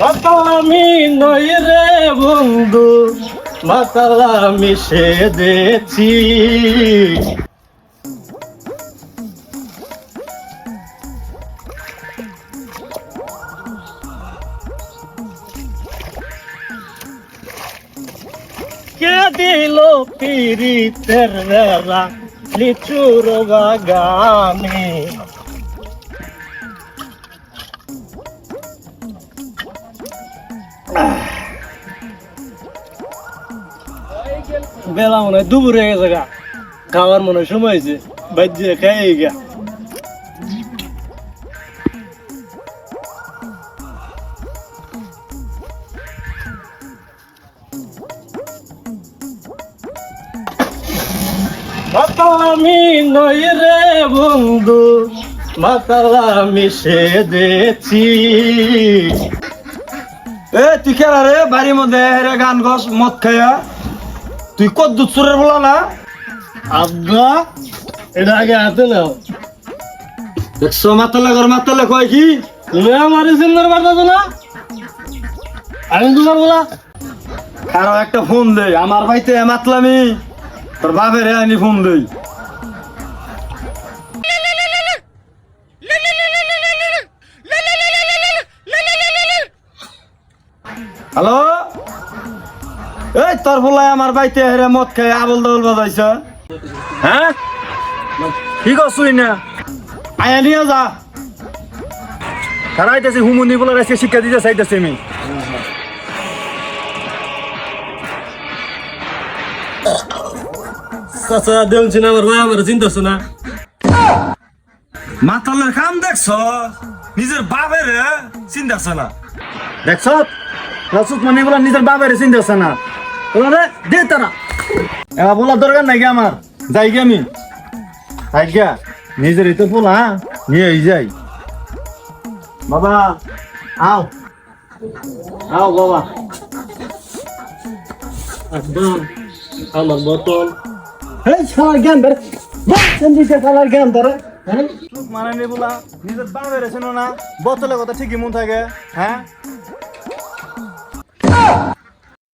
মাতাল আমি নই রে বন্ধু, মাতাল আমি সেদেছি। কে দিল পিরিতের বেড়া লিচুর বাগানে? বেলা মনে হয় দুপুর হয়ে গেছে গা, খাওয়ার মনে হয় সময় হয়েছে, বাজ্যে খাই গা। মাতাল আমি নই রে বন্ধু, মাতাল আমি সেদেছি। এ তুই খেলা রে বাড়ির মধ্যে হেরে গান গস মদ খাইয়া তুই কত দুধ চোরের বলা না? আব্বা এটা আগে হাতে নাও। দেখছো মাতালে কয় কি? তুমি আমার সুন্দর বার্তা না, আমি তোমার বলা। কারো একটা ফোন দেই, আমার বাড়িতে মাতলামি তোর বাপের আনি ফোন দেই। হ্যালো, এই তোর বলাই আমার বাড়িতে হেরে মদ খাই আবল দবল বাজাইছে। হ্যাঁ কি করছুই না? আয়া নিয়ে যা। খারাইতেছি হুমুনি বলে আজকে শিক্ষা দিতে চাইতেছি আমি। চাচা দেখছি না, আমার ভাই আমার চিন্তা আছে না। মাতালের কাম দেখছ, নিজের বাপের চিন্তা আছে না। দেখছ রসুদ মানে বলা নিজের বাপের চিন্তা আছে না। বলে দে তারা এবার বলার দরকার নাই আমার, যাই গে আমি গিয়া নিজের তো বলা নিয়ে যাই। বাবা আও আও বাবা। আব্বা আমার বোতল। এই শালার জ্ঞান ধরে দিছে, শালার জ্ঞান ধরে। মানে নে বলা নিজের বাপের ছিল না, বোতলের কথা ঠিকই মন থাকে। হ্যাঁ